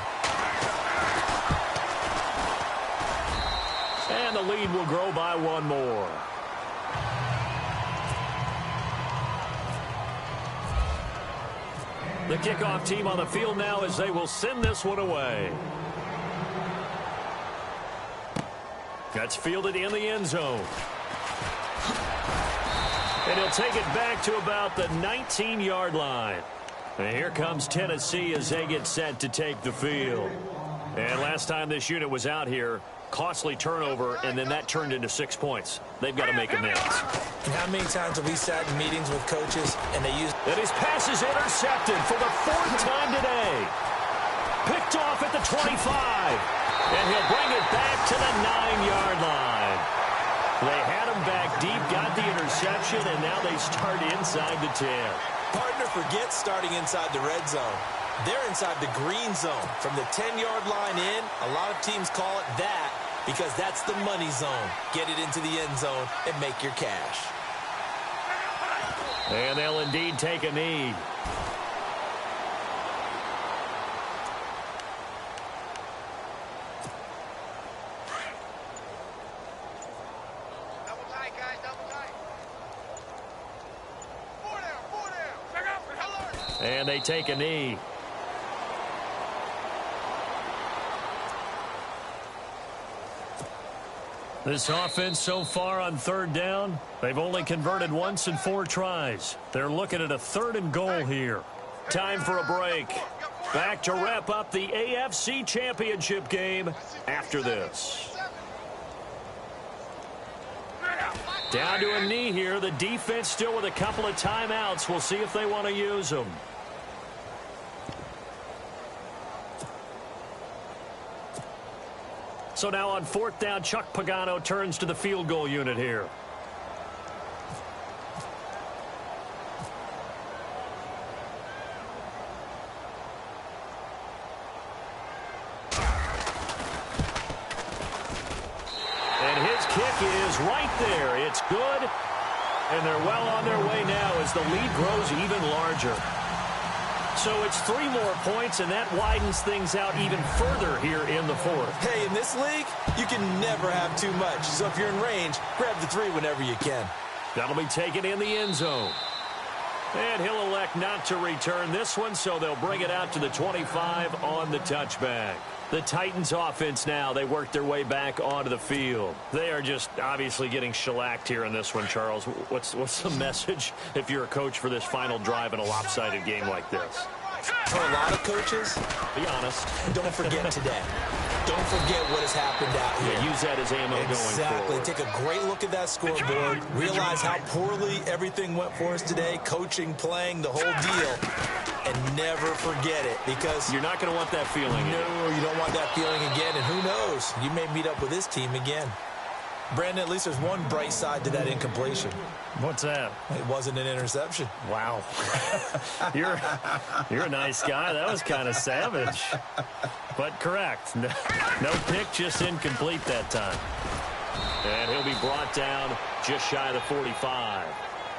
And the lead will grow by one more. The kickoff team on the field now as they will send this one away. That's fielded in the end zone. And he'll take it back to about the 19-yard line. And here comes Tennessee as they get set to take the field. And last time this unit was out here, costly turnover, and then that turned into 6 points. They've got to make amends. And how many times have we sat in meetings with coaches and they use... And his pass is intercepted for the 4th time today. Picked off at the 25. And he'll bring it back to the 9-yard line. They had him back deep, got the interception, and now they start inside the 10. Partner forgets starting inside the red zone. They're inside the green zone. From the 10-yard line in, a lot of teams call it that because that's the money zone. Get it into the end zone and make your cash. And they'll indeed take a knee. Double tight, guys, double tight. 4 down, 4 down. Check out, alert. And they take a knee. This offense so far on 3rd down, they've only converted once in 4 tries. They're looking at a 3rd and goal here. Time for a break. Back to wrap up the AFC Championship game after this. Down to a knee here. The defense still with a couple of timeouts. We'll see if they want to use them. So now on 4th down, Chuck Pagano turns to the field goal unit here. And his kick is right there. It's good. And they're well on their way now as the lead grows even larger. So it's 3 more points, and that widens things out even further here in the 4th. Hey, in this league, you can never have too much. So if you're in range, grab the 3 whenever you can. That'll be taken in the end zone. And he'll elect not to return this one, so they'll bring it out to the 25 on the touchback. The Titans offense now, they work their way back onto the field. They are just obviously getting shellacked here in this one, Charles. What's the message if you're a coach for this final drive in a lopsided game like this? For a lot of coaches, be honest. Don't forget today. Don't forget what has happened out here. Yeah, use that as ammo going forward. Exactly. Take a great look at that scoreboard. Realize how poorly everything went for us today. Coaching, playing, the whole deal. And never forget it because... You're not going to want that feeling. No, you don't want that feeling again. And who knows? You may meet up with this team again. Brandon, at least there's one bright side to that incompletion. What's that? It wasn't an interception. Wow. You're a nice guy. That was kind of savage. But correct. No pick, just incomplete that time. And he'll be brought down just shy of the 45.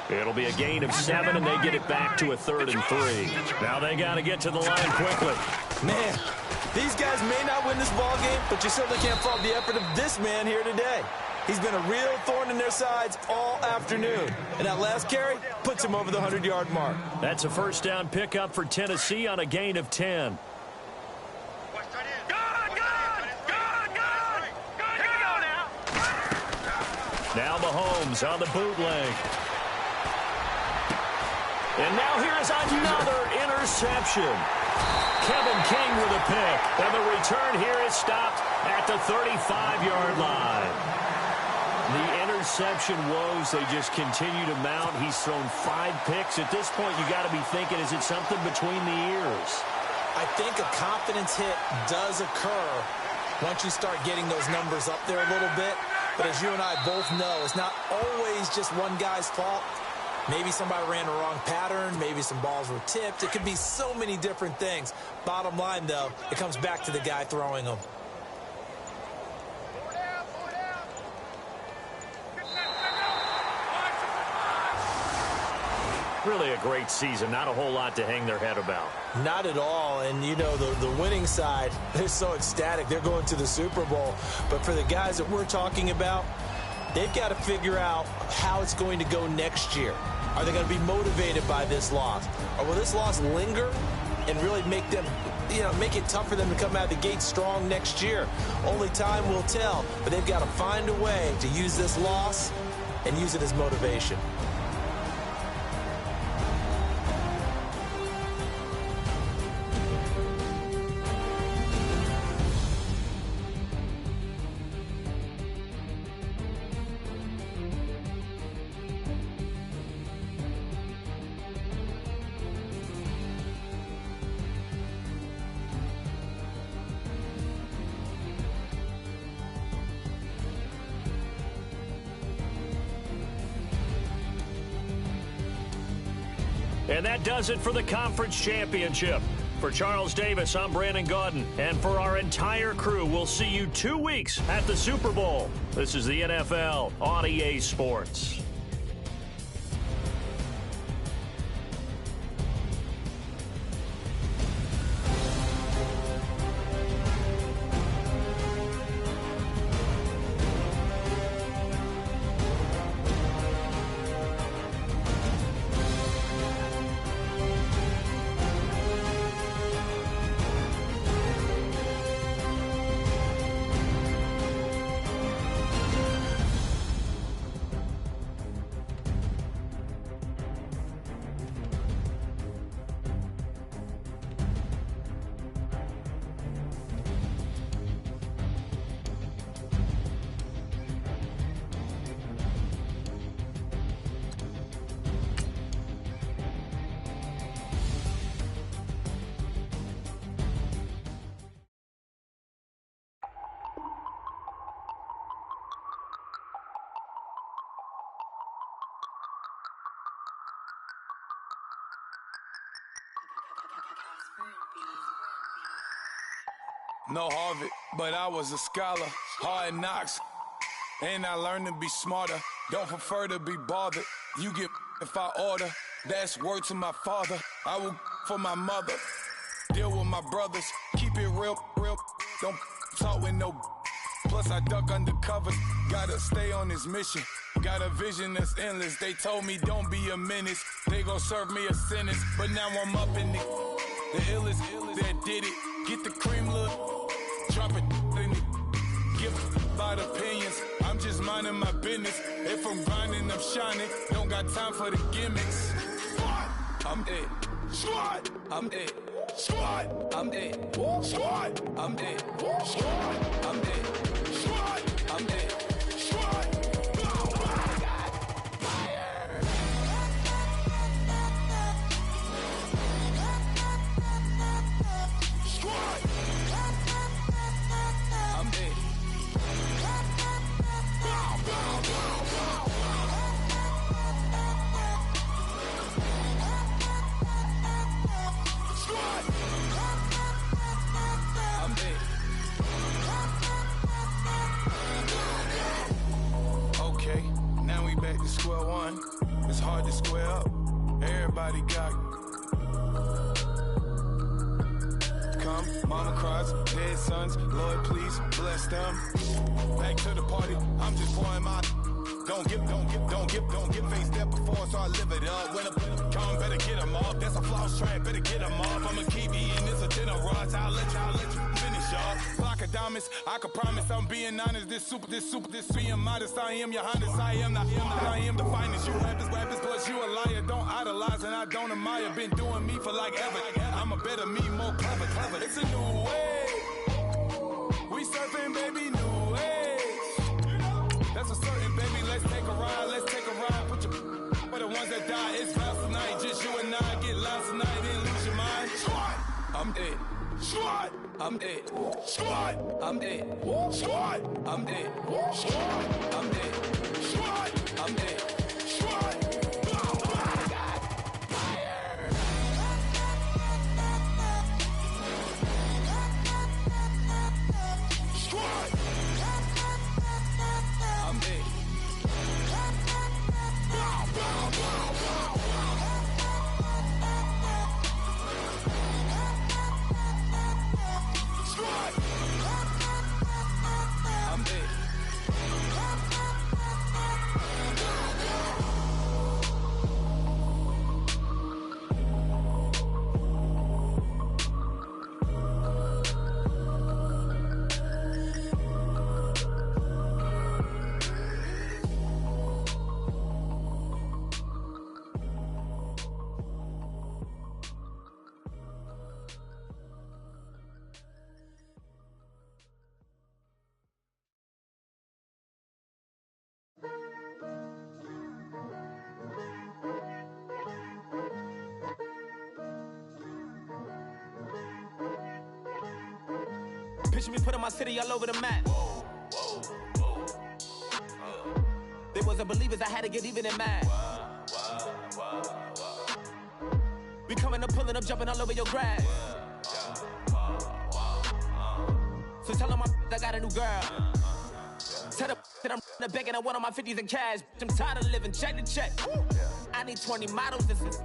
It'll be a gain of 7, and they get it back to a 3rd and 3. Now they got to get to the line quickly. Man, these guys may not win this ball game, but you certainly can't fault the effort of this man here today. He's been a real thorn in their sides all afternoon. And that last carry puts him over the 100-yard mark. That's a first down pickup for Tennessee on a gain of 10. Now Mahomes on the bootleg. And now here's another interception. Kevin King with a pick. And the return here is stopped at the 35-yard line. The interception woes, they just continue to mount. He's thrown 5 picks. At this point, you got to be thinking, is it something between the ears? I think a confidence hit does occur once you start getting those numbers up there a little bit. But as you and I both know, it's not always just one guy's fault. Maybe somebody ran the wrong pattern. Maybe some balls were tipped. It could be so many different things. Bottom line, though, it comes back to the guy throwing them. Really a great season. Not a whole lot to hang their head about. Not at all. And, you know, the winning side, they're so ecstatic. They're going to the Super Bowl. But for the guys that we're talking about, they've got to figure out how it's going to go next year. Are they going to be motivated by this loss? Or will this loss linger and really make them, make it tough for them to come out of the gate strong next year? Only time will tell. But they've got to find a way to use this loss and use it as motivation. And that does it for the conference championship. For Charles Davis, I'm Brandon Gaudin. And for our entire crew, we'll see you 2 weeks at the Super Bowl. This is the NFL on EA Sports. No Harvard, but I was a scholar. Hard knocks, and I learned to be smarter. Don't prefer to be bothered. You get if I order. That's word to my father. I will for my mother. Deal with my brothers. Keep it real. Don't talk with no. Plus I duck undercover. Gotta stay on this mission. Got a vision that's endless. They told me don't be a menace. They gon' serve me a sentence. But now I'm up in the illest that did it. Get the cream look. Drop it in it. Give about opinions. I'm just minding my business. If I'm grinding, I'm shining. Don't got time for the gimmicks. I'm it. Squad. I'm it. Squad. I'm it. Squad. I'm it. Squad. I'm it. Squad. I'm it. Squad. Square one, it's hard to square up. Everybody got come. Mama cries, dead sons, Lord please bless them. Back to the party, I'm just pouring my. Don't get faced there before, so I live it up. When I come, better get them off. That's a floss track, better get them off. I'ma keep eating this a dinner rush. I'll let you finish off. Block of diamonds, I can promise I'm being honest. This being modest. I am your highness. I am the finest. You rappers, plus you a liar. Don't idolize and I don't admire. Been doing me for like ever. I'm a better me, more clever. It's a new way. We surfing, baby, new way. That's a certain, baby. Let's take a ride. Put your for the ones that die. It's vows tonight. Just you and I get lost tonight. Then lose your mind. I'm dead. I'm dead. I'm dead. I'm dead. I'm dead. I'm dead. Picture me putting my city all over the map. They wasn't believers, I had to get even and mad. We coming up, pulling up, jumping all over your grass. So tell them I got a new girl. Tell them that I'm in the bank and I want all my 50s in cash. I'm tired of living check to check. I need 20 models, this is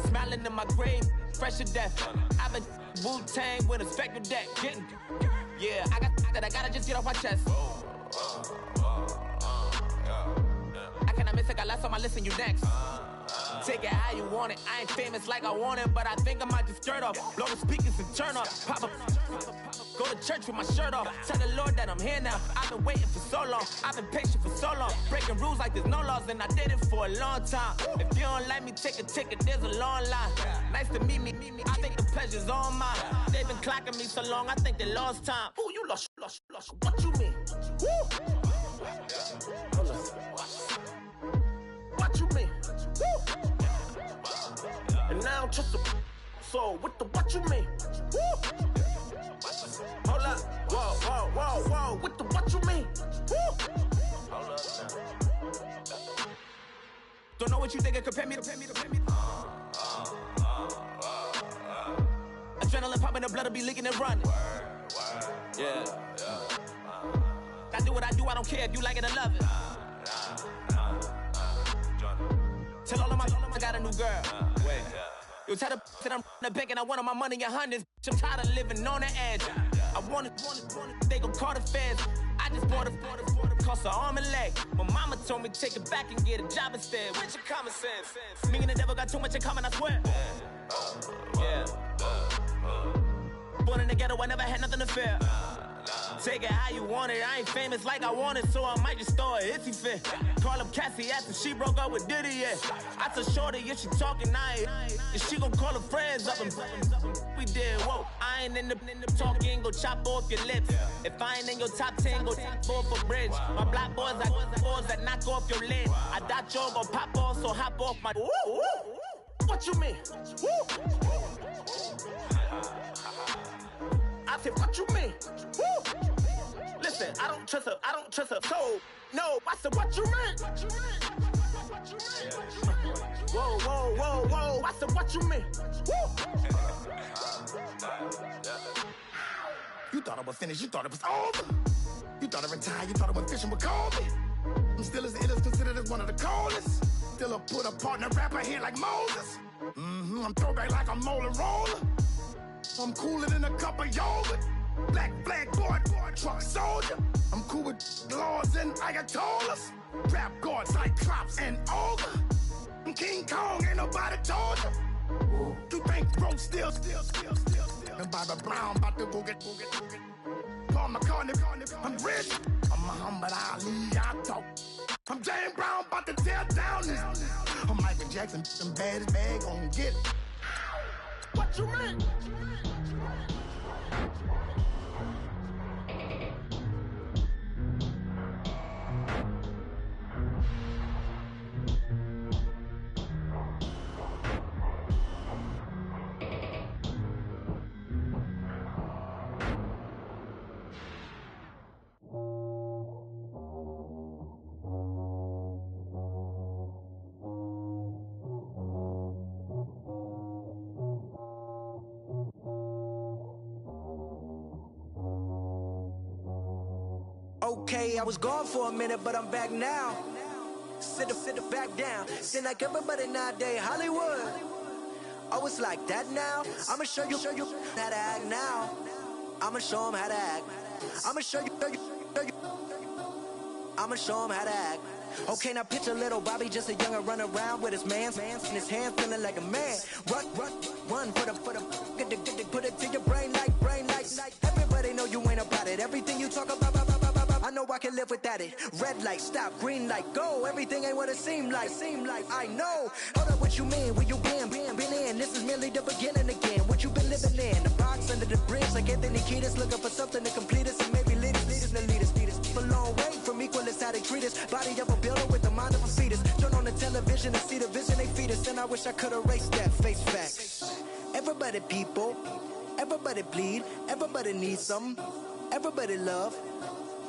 smiling in my grave, fresh to death. I've been Wu-Tang with a spectral deck. Getting, yeah, I gotta just get off my chest. I cannot miss it, got last on my list and you next. Take it how you want it. I ain't famous like I want it, but I think I might just skirt off. Blow the speakers and turn up. Pop up. Go to church with my shirt off. Tell the Lord that I'm here now. I've been waiting for so long. I've been patient for so long. Breaking rules like there's no laws, and I did it for a long time. If you don't like me, take a ticket. There's a long line. Nice to meet me. I think the pleasure's all mine. They've been clocking me so long, I think they lost time. Ooh, you lost. What you mean? Woo! What you mean? Woo! And now I'm just a so what you mean? Woo! Hold up, whoa, what you mean? Woo! Hold up. Don't know what you think it compare me to. Adrenaline popping, the blood will be leaking and running. Yeah. I do what I do, I don't care if you like it or love it. Tell all of my I got a new girl. Wait. You tell the that I'm in the bank and I want all my money in hundreds. I'm tired of living on the edge. I want it, they gon' call the feds. I just bought a cost an arm and leg. My mama told me take it back and get a job instead. Where's your common sense? Me and the devil got too much in common, I swear. Yeah. Born in the ghetto, I never had nothing to fear. Take it how you want it. I ain't famous like I want it, so I might just throw a hissy fit. Call up Cassie after she broke up with Diddy, yeah. I told Shorty if she talking, and she gon' call her friends up and we did, whoa. I ain't in the talking, go chop off your lips. If I ain't in your top 10, go fall for bridge. My black boys, I got boys that knock off your lid. I thought y'all gon' pop off, so hop off my. What you mean? I said, what you mean? Woo! Listen, I don't trust her soul. No, I said, what you mean? Whoa, I said, what you mean? Woo! You thought I was finished, you thought it was over. You thought I retired, you thought I was fishing with Kobe. I'm still as ill as considered as one of the coldest. Still a put a partner rapper here like Moses. I'm throwback like a molar roller. I'm cooler than a cup of yogurt. Black flag board, truck soldier. I'm cool with laws and Ayatollahs. Rap god, Cyclops and Ogre. I'm King Kong, ain't nobody told you. You think broke still. And Bobby Brown about to go get. Paul McCartney, I'm rich. I'm Muhammad Ali, I talk. I'm James Brown, about to tear down this. I'm Michael Jackson, them baddest bag gon' get it. What you mean? Okay, I was gone for a minute, but I'm back now. Sit back down. Seem like everybody nowadays, Hollywood. Oh, it's like that now? I'ma show you how to act now. I'ma show them how to act. I'ma show you. I'ma show them how to act. Okay, now picture little Bobby, just a youngin' run around with his man's in his hand, feeling like a man. Run for the put it to your brain like. Everybody know you ain't about it. Everything you talk about, I know I can live without it. Red light, stop, green light, go. Everything ain't what it seemed like. I know. Hold up, what you mean? Where you been in? This is merely the beginning again. What you been living in? The box under the bridge, like Anthony Kiedis, looking for something to complete us and maybe lead us. A long way from equal is how they treat us. Body of a builder with the mind of a fetus. Turn on the television and see the vision they feed us. And I wish I could erase that. Face facts. Everybody people, everybody bleed, everybody needs something. Everybody love,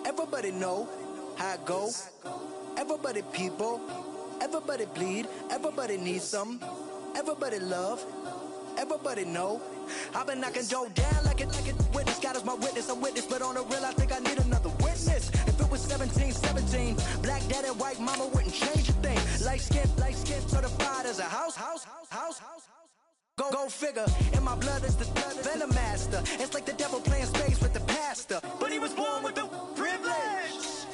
everybody know how it go. Everybody people, everybody bleed, everybody needs something. Everybody love, everybody know. I've been knocking Joe down like it witness. God is my witness, I'm witness, but on the real I think I need another witness. If it was 17, black dad and white mama wouldn't change a thing. Light skin certified as a house. Go figure, in my blood is the venom master. It's like the devil playing space with the pastor. But he was born with the privilege.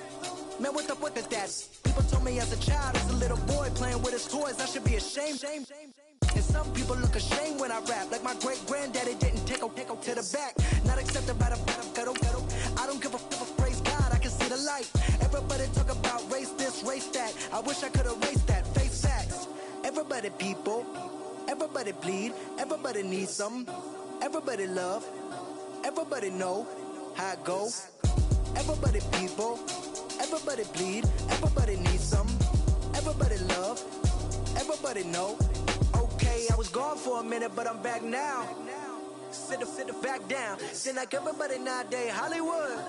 Man, what up with that? People told me as a child, as a little boy playing with his toys, I should be ashamed. And some people look ashamed when I rap, like my great granddaddy didn't take to the back. Not accepted by the ghetto. I don't give a praise God, I can see the light. Everybody talk about race this, race that. I wish I could erase that. Face facts. Everybody people, everybody bleed, everybody needs something. Everybody love, everybody know how it go. Everybody people, everybody bleed, everybody needs something. Everybody love, everybody know. Okay, I was gone for a minute, but I'm back now. Sit back down. Seem like everybody nowadays, Hollywood.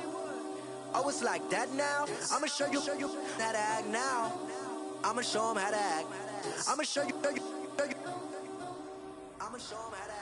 Oh, it's like that now? I'ma show you how to act now. I'ma show them how to act. I'ma show you. I'ma show them how to act.